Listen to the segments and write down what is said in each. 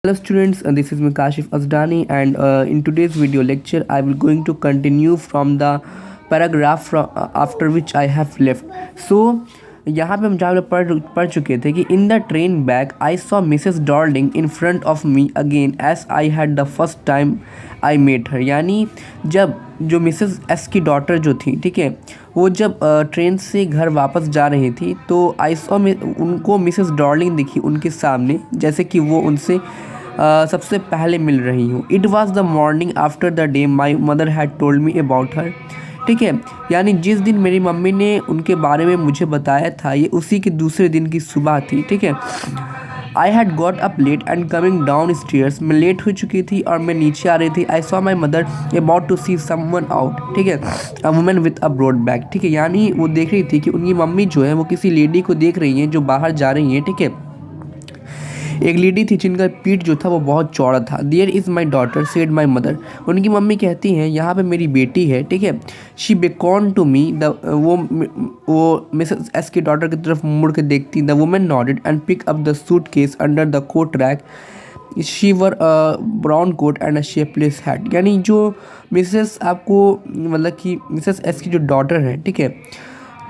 Hello students, this is me Kashif Asdani, and in today's video lecture I will going to continue from the paragraph after which I have left. So यहाँ पे हम जहाँ पे पढ़ चुके थे कि in the train back I saw Mrs Darling in front of me again as I had the first time I met her. यानी जब जो मिसेस एस की डॉटर जो थी, ठीक है, वो जब ट्रेन से घर वापस जा रही थी तो आई सॉ उनको मिसेस डॉर्लिंग दिखी उनके सामने, जैसे कि वो उनसे सबसे पहले मिल रही हूँ। It was the morning after the day my mother had told me about her. ठीक है, यानी जिस दिन मेरी मम्मी ने उनके बारे में मुझे बताया था ये उसी के दूसरे दिन की सुबह थी। ठीक है, I had got up late and coming down stairs, मैं लेट हो चुकी थी और मैं नीचे आ रही थी। I saw my mother about to see someone out. ठीक है, a woman with a broad bag. ठीक है, यानी वो देख रही थी कि उनकी मम्मी जो है वो किसी लेडी को देख रही हैं जो बाहर जा रही हैं। ठीक है, एक लेडी थी जिनका पीठ जो था वो बहुत चौड़ा था। There is my daughter said my mother, उनकी मम्मी कहती हैं यहाँ पे मेरी बेटी है। ठीक है, she beckon to me the वो मिसेस एस की डॉटर की तरफ मुड़ के देखती। The women nodded and pick up the suitcase under the coat rack. She wore brown coat and a shapeless hat. यानी जो मिसेस आपको मतलब कि मिसेस एस की जो डॉटर है, ठीक है,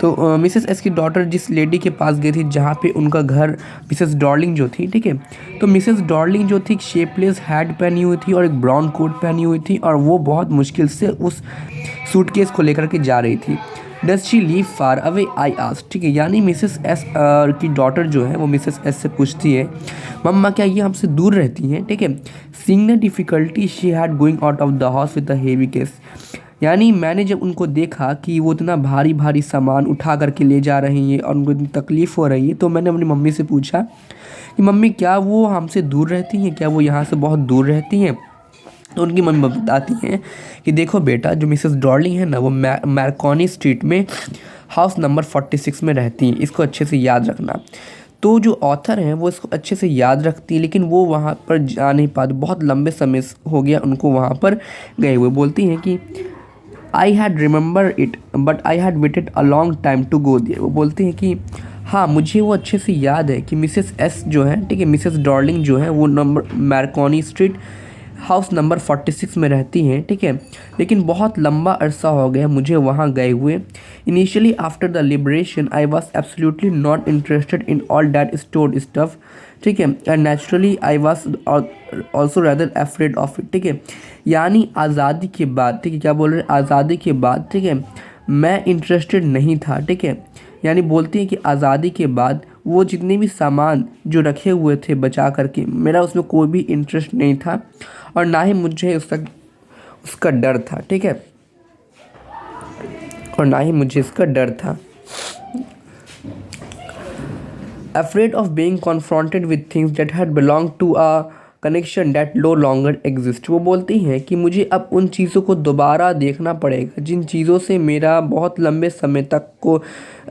तो मिसेस एस की डॉटर जिस लेडी के पास गई थी जहाँ पे उनका घर मिसेस डॉर्लिंग जो थी, ठीक है, तो मिसेस डॉर्लिंग जो थी शेपलेस हैट पहनी हुई थी और एक ब्राउन कोट पहनी हुई थी और वो बहुत मुश्किल से उस सूटकेस को लेकर के जा रही थी। Does she leave far away I asked. ठीक है, यानी मिसेस एस की डॉटर जो है वो मिसेस एस से पूछती है, मम्मा क्या ये हमसे दूर रहती हैं? ठीक है, seeing the difficulty she had going out of the house with a heavy case. यानी मैंने जब उनको देखा कि वो इतना भारी भारी सामान उठा करके ले जा रही हैं और उनको इतनी तकलीफ़ हो रही है, तो मैंने अपनी मम्मी से पूछा कि मम्मी क्या वो हमसे दूर रहती हैं, क्या वो यहाँ से बहुत दूर रहती हैं? तो उनकी मम्मी बताती हैं कि देखो बेटा, जो मिसेस डॉर्लिंग है ना वो मैरकॉनी स्ट्रीट में हाउस नंबर 46 में रहती हैं, इसको अच्छे से याद रखना। तो जो ऑथर हैं वो इसको अच्छे से याद रखती है, लेकिन वो वहाँ पर जा नहीं पाती, बहुत लंबे समय हो गया उनको वहाँ पर गए हुए। बोलती हैं कि I had remember it but I had waited a long time to go there. वो बोलती हैं कि हाँ मुझे वो अच्छे से याद है कि मिसेस एस जो है, ठीक है, मिसेस डॉर्लिंग जो है वो नंबर मैरकॉनी स्ट्रीट हाउस नंबर 46 में रहती हैं। ठीक है, लेकिन बहुत लंबा अरसा हो गया मुझे वहाँ गए हुए। Initially after the liberation I was absolutely not interested in all that stored stuff. ठीक है, and naturally I was also rather afraid of it. ठीक है, यानी आज़ादी के बाद, ठीक है, क्या बोल रहे हैं, आज़ादी के बाद, ठीक है, मैं इंटरेस्टेड नहीं था। ठीक है, यानी बोलती हैं कि आज़ादी के बाद वो जितने भी सामान जो रखे हुए थे बचा करके, मेरा उसमें कोई भी इंटरेस्ट नहीं था और ना ही मुझे उसका डर था। ठीक है, और ना ही मुझे इसका डर था। Afraid of being confronted with things that had belonged to a connection that no longer exist. वो बोलती हैं कि मुझे अब उन चीज़ों को दोबारा देखना पड़ेगा जिन चीज़ों से मेरा बहुत लंबे समय तक को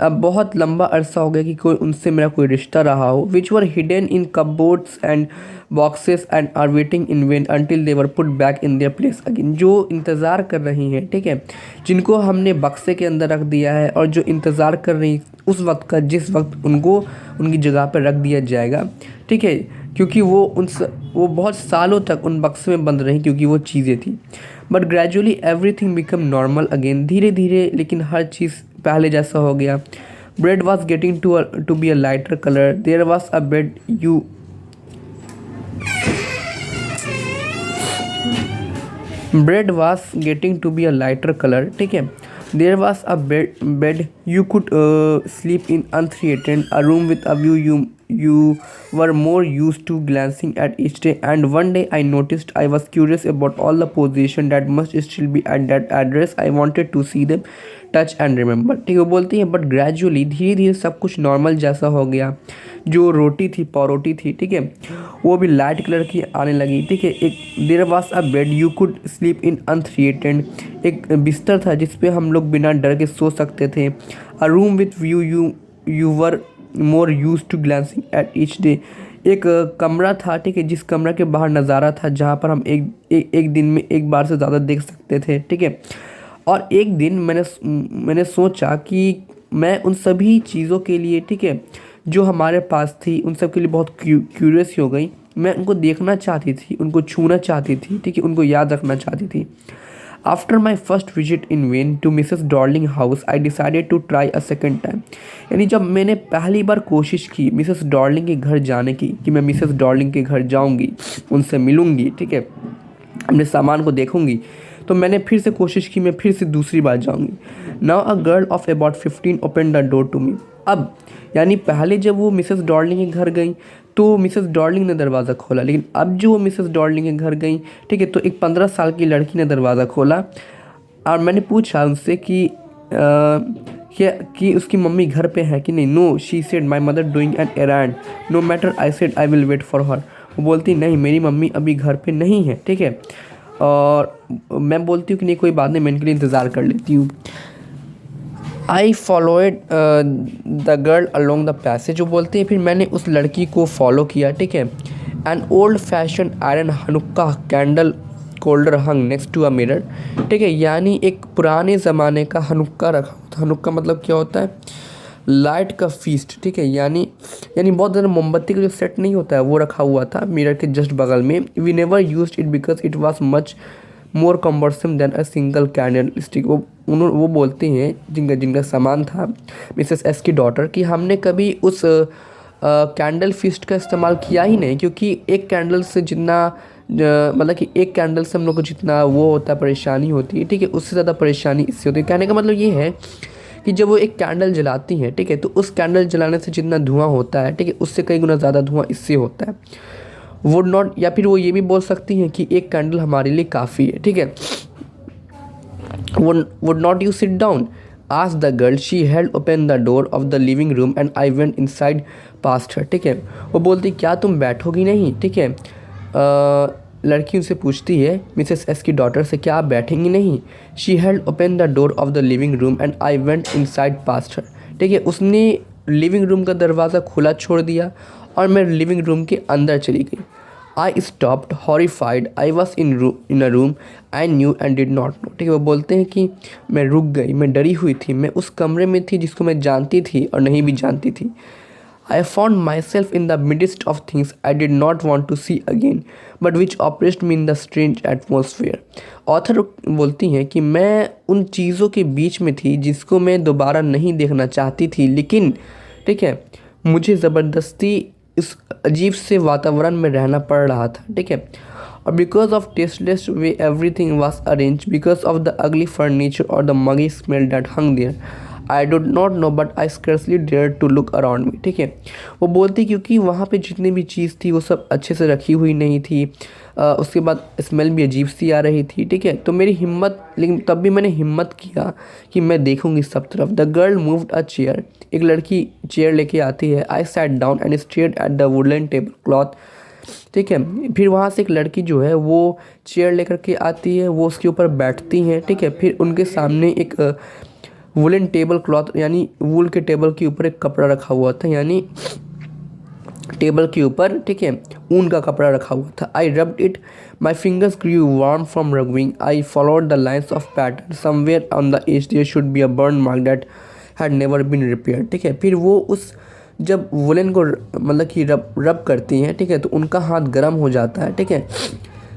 अब बहुत लंबा अरसा हो गया कि कोई उनसे मेरा कोई रिश्ता रहा हो। Which were hidden in cupboards and boxes and are waiting in vain until they were put back in their place again. जो इंतज़ार कर रही हैं, ठीक है, जिनको हमने बक्से के अंदर रख दिया है और जो इंतज़ार कर रही उस वक्त का जिस वक्त उनको उनकी जगह पर रख दिया जाएगा। ठीक है, क्योंकि वो बहुत सालों तक उन बक्से में बंद रही क्योंकि वो चीज़ें थी। But gradually everything become normal again. धीरे धीरे लेकिन हर चीज़ पहले जैसा हो गया। Bread was getting to be a lighter colour. There was a bed you bread was getting to be a lighter color। ठीक है, there was a bed you could sleep in unthreatened, a room with a view you were more used to glancing at each day, and one day I noticed I was curious about all the position that must still be at that address। I wanted to see them, touch and remember. ठीक है, वो बोलती हैं but gradually धीरे धीरे सब कुछ normal जैसा हो गया। जो रोटी थी, परोटी थी, ठीक है, वो भी लाइट कलर की आने लगी। ठीक है, एक there was a bed you could sleep in unthreatened, एक बिस्तर था जिस पे हम लोग बिना डर के सो सकते थे। A room with view you were more use to glancing at each day, एक कमरा था, ठीक है, जिस कमरा के बाहर नज़ारा था जहाँ पर हम एक दिन में एक बार से ज़्यादा देख सकते थे। ठीक है, और एक दिन मैंने सोचा कि मैं उन सभी चीज़ों के लिए, ठीक है, जो हमारे पास थी उन सब के लिए बहुत क्यूरियस हो गई मैं उनको देखना चाहती थी, उनको छूना चाहती थी, ठीक है, उनको याद रखना चाहती थी। After my first visit in when to Mrs Darling house I decided to try a second time. यानी जब मैंने पहली बार कोशिश की मिसेस डॉर्लिंग के घर जाने की, कि मैं मिसेस डॉर्लिंग के घर जाऊंगी, उनसे मिलूंगी, ठीक है, अपने सामान को देखूंगी, तो मैंने फिर से कोशिश की, मैं फिर से दूसरी बार जाऊंगी। Now a girl of about 15 open the door to me. अब यानी पहले जब वो मिसेस डॉर्लिंग के घर गई तो मिसेस डॉर्लिंग ने दरवाज़ा खोला, लेकिन अब जो वो मिसेस डॉर्लिंग के घर गई, ठीक है, तो एक 15 साल की लड़की ने दरवाज़ा खोला और मैंने पूछा उनसे कि क्या कि उसकी मम्मी घर पे है कि नहीं। No, she said my mother doing an errand, no matter, I said I will wait for her. वो बोलती नहीं, मेरी मम्मी अभी घर पे नहीं है, ठीक है, और मैं बोलती हूँ कि नहीं कोई बात नहीं, मैं इनके लिए इंतज़ार कर लेती हूँ। I followed the girl along the passage. वो बोलते हैं फिर मैंने उस लड़की को फॉलो किया, ठीक है। An old fashion iron Hanukkah candle holder hung next to a mirror, ठीक है, यानी एक पुराने ज़माने का हनुक्का रखा था। हनुक्का मतलब क्या होता है? लाइट का फीस्ट, ठीक है, यानी बहुत ज़्यादा मोमबत्ती का जो सेट नहीं होता है वो रखा हुआ था मिरर के जस्ट बगल में। We never used it because it was much more cumbersome than a single candlestick. वो बोलते हैं जिनका सामान था मिसेस एस की डॉटर, कि हमने कभी उस कैंडल फीस्ट का इस्तेमाल किया ही नहीं, क्योंकि एक कैंडल से जितना मतलब कि एक कैंडल से हम लोग को जितना वो होता है, परेशानी होती है, ठीक है, उससे ज़्यादा परेशानी इससे होती है। कहने का मतलब ये है कि जब वो एक कैंडल जलाती हैं, ठीक है, तो उस कैंडल जलाने से जितना धुआं होता है, ठीक है, उससे कई गुना ज़्यादा धुआं इससे होता है। वुड नॉट, या फिर वो ये भी बोल सकती हैं कि एक कैंडल हमारे लिए काफ़ी है, ठीक है। Would not you sit down asked the girl. She held open the door of the living room and I went inside past her, ठीक है। वो बोलती क्या तुम बैठोगी नहीं, ठीक है। लड़की उनसे पूछती है मिसेस एस की डॉटर से, क्या आप बैठेंगी नहीं। She held open the door of the living room and I went inside past her, ठीक है। उसने लिविंग रूम का दरवाज़ा खुला छोड़ दिया और मैं लिविंग रूम के अंदर चली गई। I stopped horrified, I was in a room I knew and did not know, ठीक है। वो बोलते हैं कि मैं रुक गई, मैं डरी हुई थी, मैं उस कमरे में थी जिसको मैं जानती थी और नहीं भी जानती थी। I found myself in the midst of things I did not want to see again, but which oppressed me in the strange atmosphere. Author बोलती हैं कि मैं उन चीज़ों के बीच में थी जिसको मैं दोबारा नहीं देखना चाहती थी, लेकिन ठीक है, मुझे ज़बरदस्ती इस अजीब से वातावरण में रहना पड़ रहा था, ठीक है। और because of tasteless way everything was arrange, because of the ugly furniture और the muggy smell that hung there, I don't not know but I scarcely dare to look around me, ठीक है। वो बोलती क्योंकि वहाँ पे जितनी भी चीज़ थी वो सब अच्छे से रखी हुई नहीं थी, उसके बाद स्मेल भी अजीब सी आ रही थी, ठीक है। तो मेरी हिम्मत, लेकिन तब भी मैंने हिम्मत किया कि मैं देखूंगी सब तरफ। The girl moved a chair, एक लड़की चेयर लेके आती है। I sat down and stared at the wooden table cloth, ठीक है। फिर वहाँ से एक लड़की जो है वो चेयर लेकर के आती है, वो उसके ऊपर बैठती हैं, ठीक है। फिर उनके सामने एक वुलन टेबल क्लॉथ, यानी वूल के टेबल के ऊपर एक कपड़ा रखा हुआ था, यानी टेबल के ऊपर, ठीक है, ऊन का कपड़ा रखा हुआ था। I rubbed it, my fingers grew warm from rubbing, I followed the lines of pattern, somewhere on the edge there should be a burn mark that had never been repair, ठीक है। फिर वो उस जब वुलन को मतलब कि रब करती हैं, ठीक है, तो उनका हाथ गर्म हो जाता है, ठीक है।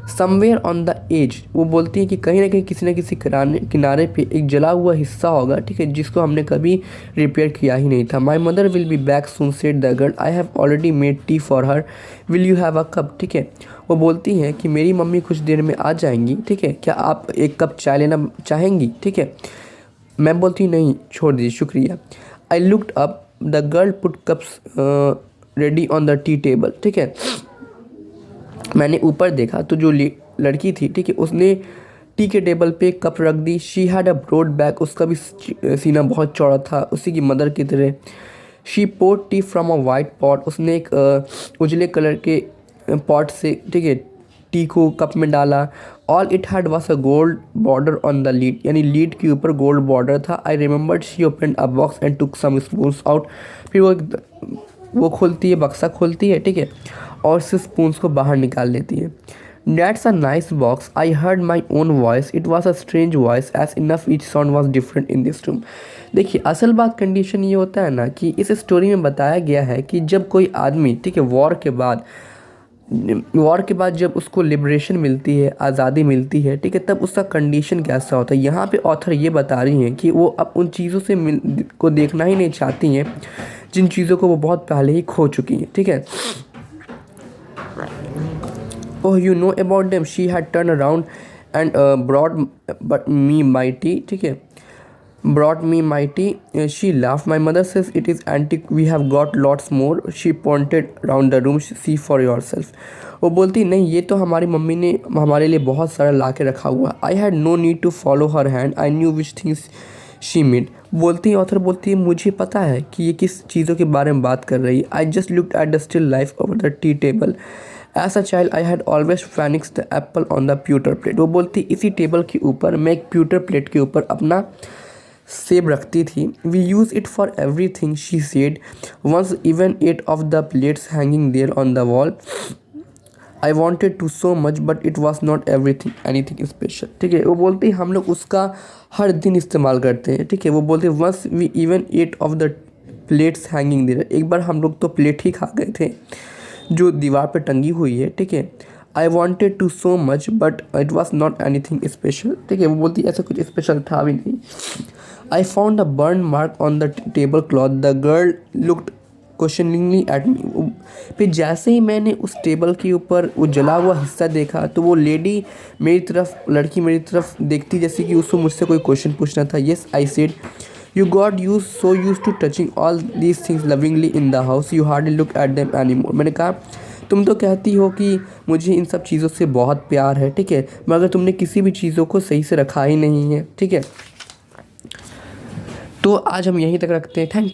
समवेयर ऑन द एज, वो बोलती हैं कि कहीं ना कहीं किसी न किसी किनारे पे एक जला हुआ हिस्सा होगा, ठीक है, जिसको हमने कभी रिपेयर किया ही नहीं था। My mother will be back soon said the girl, I have already made tea for her, will you have a cup, ठीक है। वो बोलती हैं कि मेरी मम्मी कुछ देर में आ जाएंगी, ठीक है, क्या आप एक कप चाय लेना चाहेंगी, ठीक है। मैं बोलती नहीं, छोड़ दीजिए, शुक्रिया। I looked up, the girl put cups ready on the tea table, ठीक है। मैंने ऊपर देखा तो जो लड़की थी, ठीक है, उसने टी के टेबल पे कप रख दी। She had a broad back, उसका भी सीना बहुत चौड़ा था, उसी की मदर की तरह। She poured tea from a white pot, उसने एक उजले कलर के पॉट से, ठीक है, टी को कप में डाला। All it had was a gold border on the lid, यानी लीड के ऊपर गोल्ड बॉर्डर था। I remembered she open a box and took some spoons out, फिर वो खोलती है, बक्सा खोलती है, ठीक है, और से स्पून्स को बाहर निकाल लेती है। That's a nice box. I heard my own voice. It was a strange voice as enough each sound was different in this room. देखिए, असल बात कंडीशन ये होता है ना कि इस स्टोरी में बताया गया है कि जब कोई आदमी, ठीक है, वॉर के बाद वॉर के बाद जब उसको लिबरेशन मिलती है, आज़ादी मिलती है, ठीक है, तब उसका कंडीशन कैसा होता है। यहाँ पे ऑथर ये बता रही हैं कि वो अब उन चीज़ों से को देखना ही नहीं चाहती हैं जिन चीज़ों को वो बहुत पहले ही खो चुकी हैं, ठीक है। Oh you know about them, she had turn around and brought but me my tea, ठीक है, brought me my tea. She laughed. My mother says it is antique. We have got lots more. She pointed round the room. See for yourself. वो बोलती नहीं, ये तो हमारी mummy ने हमारे लिए बहुत सारा ला के रखा हुआ। I had no need to follow her hand. I knew which things she meant. बोलती ऑथर बोलती है मुझे पता है कि ये किस चीज़ों के बारे में बात कर रही है। I just looked at the still life over the tea table. As a child I had always phoenixed the apple on the pewter plate. वो बोलती इसी टेबल के ऊपर मैं एक pewter प्लेट के ऊपर अपना सेब रखती थी। We use it for every thing she said, once even ate off the plates hanging there on the wall. I wanted to so much but it was not everything anything special, ठीक है। वो बोलते हैं हम लोग उसका हर दिन इस्तेमाल करते हैं, ठीक है। वो बोलते हैं once we even ate off the plates hanging there, एक बार हम लोग तो प्लेट ही खा गए थे जो दीवार पर टंगी हुई है, ठीक है। I wanted to so much but it was not anything special, ठीक है। वो बोलती ऐसा कुछ स्पेशल था भी नहीं। I found a burn mark on the tablecloth. The girl looked questioningly at me. फिर जैसे ही मैंने उस टेबल के ऊपर वो जला हुआ हिस्सा देखा तो वो लड़की मेरी तरफ देखती जैसे कि उसको मुझसे कोई क्वेश्चन पूछना था। Yes, I said. You got so used to touching all these things lovingly in the house, you hardly look at them anymore. मैंने कहा तुम तो कहती हो कि मुझे इन सब चीज़ों से बहुत प्यार है, ठीक है, मगर तुमने किसी भी चीज़ों को सही से रखा ही नहीं है, ठीक है। तो आज हम यहीं तक रखते हैं। Thank you.